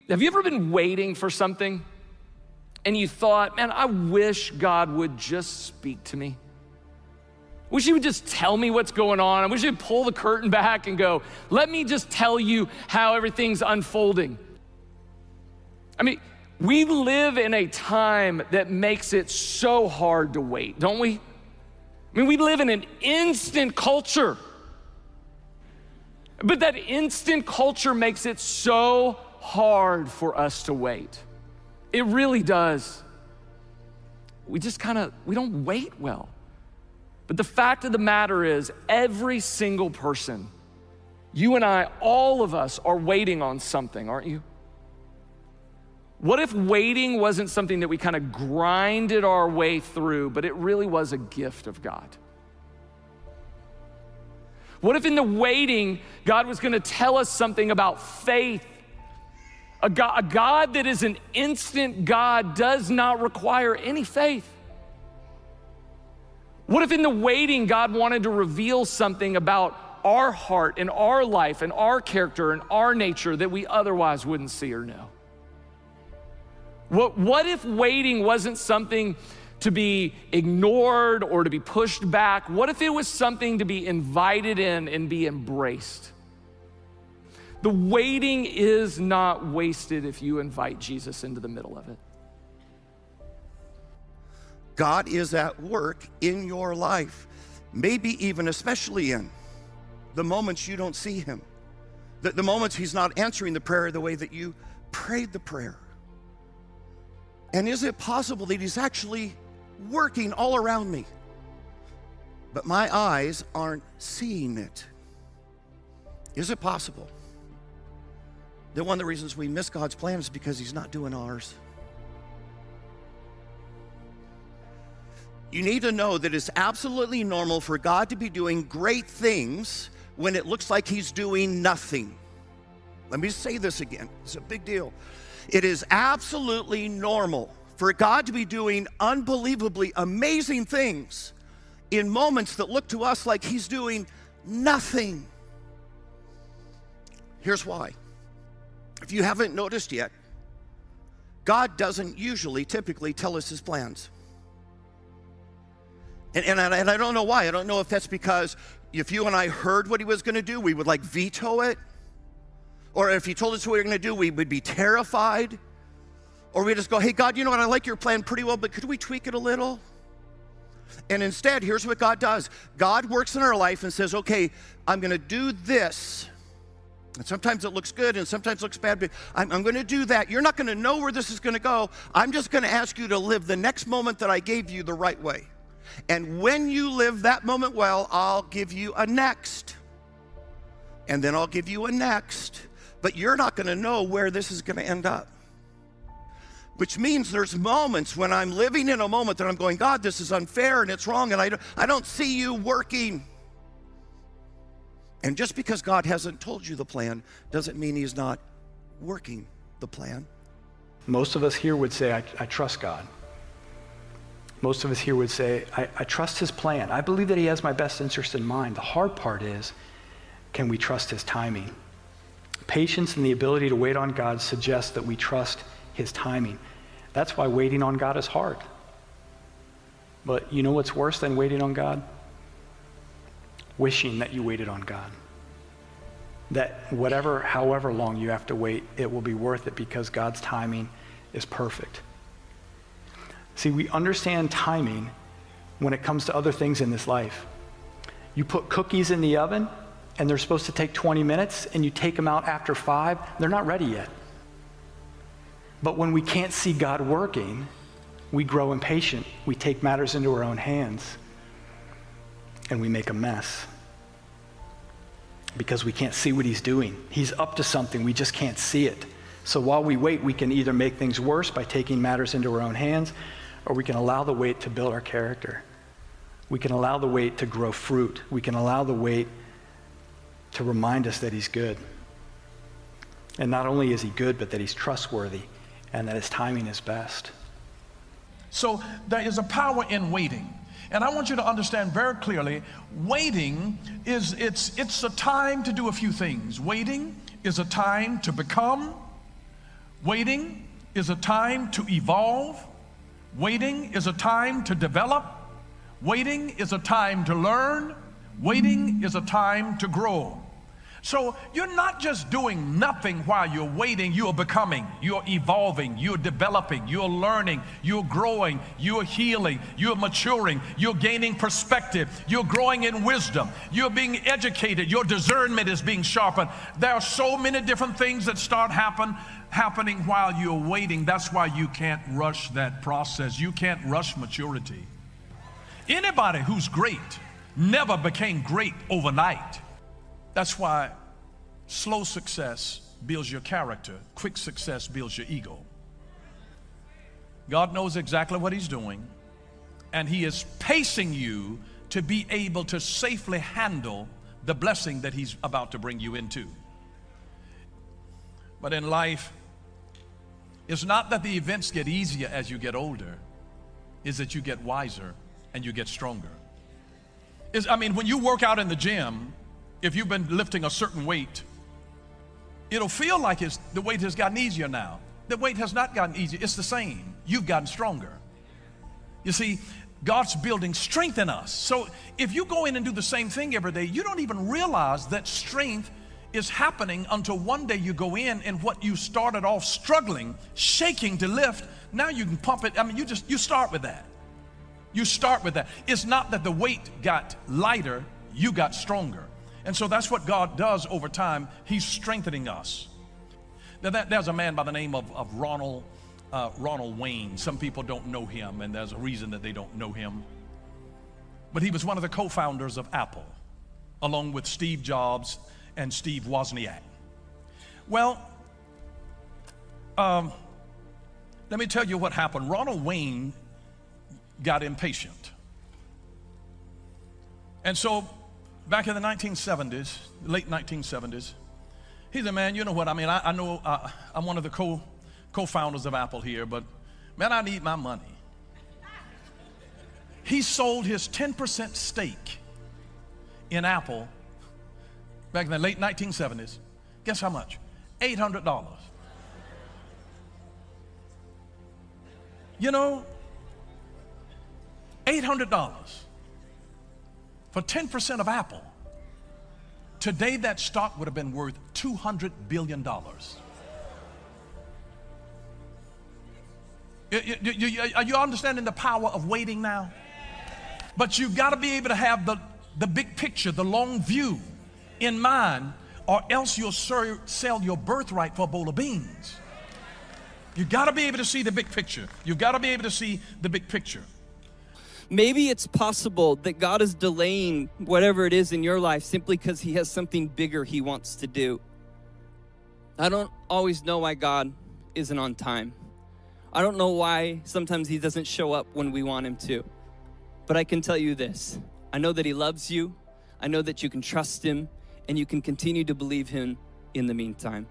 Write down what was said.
Have you ever been waiting for something and you thought, man, I wish God would just speak to me? I wish he would just tell me what's going on. I wish he'd pull the curtain back and go, let me just tell you how everything's unfolding. I mean, we live in a time that makes it so hard to wait, don't we? I mean, we live in an instant culture. But that instant culture makes it so hard for us to wait. It really does. We don't wait well. But the fact of the matter is, every single person, you and I, all of us are waiting on something, aren't you? What if waiting wasn't something that we kind of grinded our way through, but it really was a gift of God? What if in the waiting, God was gonna tell us something about faith? A God that is an instant God does not require any faith. What if in the waiting, God wanted to reveal something about our heart and our life and our character and our nature that we otherwise wouldn't see or know? What if waiting wasn't something to be ignored or to be pushed back? What if it was something to be invited in and be embraced? The waiting is not wasted if you invite Jesus into the middle of it. God is at work in your life, maybe even especially in the moments you don't see him, the moments he's not answering the prayer the way that you prayed the prayer. And is it possible that he's actually working all around me, but my eyes aren't seeing it? Is it possible that one of the reasons we miss God's plan is because he's not doing ours? You need to know that it's absolutely normal for God to be doing great things when it looks like he's doing nothing. Let me say this again. It's a big deal. It is absolutely normal for God to be doing unbelievably amazing things in moments that look to us like he's doing nothing. Here's why. If you haven't noticed yet, God doesn't typically tell us his plans. And I don't know why. I don't know if that's because if you and I heard what he was going to do, we would like veto it. Or if he told us what we were going to do, we would be terrified. Or we just go, hey, God, you know what? I like your plan pretty well, but could we tweak it a little? And instead, here's what God does. God works in our life and says, okay, I'm going to do this. And sometimes it looks good and sometimes it looks bad, but I'm going to do that. You're not going to know where this is going to go. I'm just going to ask you to live the next moment that I gave you the right way. And when you live that moment well, I'll give you a next. And then I'll give you a next. But you're not going to know where this is going to end up. Which means there's moments when I'm living in a moment that I'm going, God, this is unfair and it's wrong and I don't see you working. And just because God hasn't told you the plan doesn't mean he's not working the plan. Most of us here would say, I trust God. Most of us here would say, I trust his plan. I believe that he has my best interest in mind. The hard part is, can we trust his timing? Patience and the ability to wait on God suggests that we trust his timing. That's why waiting on God is hard. But you know what's worse than waiting on God? Wishing that you waited on God. That however long you have to wait, it will be worth it because God's timing is perfect. See, we understand timing when it comes to other things in this life. You put cookies in the oven and they're supposed to take 20 minutes and you take them out after 5, they're not ready yet. But when we can't see God working, we grow impatient. We take matters into our own hands and we make a mess because we can't see what he's doing. He's up to something, we just can't see it. So while we wait, we can either make things worse by taking matters into our own hands, or we can allow the wait to build our character. We can allow the wait to grow fruit. We can allow the wait to remind us that he's good. And not only is he good, but that he's trustworthy and that his timing is best. So there is a power in waiting. And I want you to understand very clearly, waiting it's a time to do a few things. Waiting is a time to become. Waiting is a time to evolve. Waiting is a time to develop. Waiting is a time to learn. Waiting is a time to grow. So you're not just doing nothing while you're waiting, you're becoming, you're evolving, you're developing, you're learning, you're growing, you're healing, you're maturing, you're gaining perspective, you're growing in wisdom, you're being educated, your discernment is being sharpened. There are so many different things that start happening while you're waiting. That's why you can't rush that process. You can't rush maturity. Anybody who's great never became great overnight. That's why slow success builds your character. Quick success builds your ego. God knows exactly what He's doing, and He is pacing you to be able to safely handle the blessing that He's about to bring you into. But in life, it's not that the events get easier as you get older, it's that you get wiser and you get stronger. When you work out in the gym, if you've been lifting a certain weight, it'll feel like the weight has gotten easier now. The weight has not gotten easier. It's the same. You've gotten stronger. You see, God's building strength in us. So if you go in and do the same thing every day, you don't even realize that strength is happening until one day you go in and what you started off struggling, shaking to lift, now you can pump it. You start with that. You start with that. It's not that the weight got lighter, you got stronger. And so that's what God does over time. He's strengthening us. Now there's a man by the name of Ronald Wayne. Some people don't know him, and there's a reason that they don't know him. But he was one of the co-founders of Apple, along with Steve Jobs and Steve Wozniak. Well, let me tell you what happened. Ronald Wayne got impatient. And so back in the 1970s, late 1970s, he said, man, you know what, I know I'm one of the co-founders of Apple here, but man, I need my money. He sold his 10% stake in Apple back in the late 1970s. Guess how much? $800. You know, $800 for 10% of Apple. Today, that stock would have been worth $200 billion. Are you understanding the power of waiting now? But you've got to be able to have the big picture, the long view in mind, or else you'll sell your birthright for a bowl of beans. You've got to be able to see the big picture. You've got to be able to see the big picture. Maybe it's possible that God is delaying whatever it is in your life simply because He has something bigger He wants to do. I don't always know why God isn't on time. I don't know why sometimes He doesn't show up when we want Him to. But I can tell you this. I know that He loves you. I know that you can trust Him, and you can continue to believe Him in the meantime.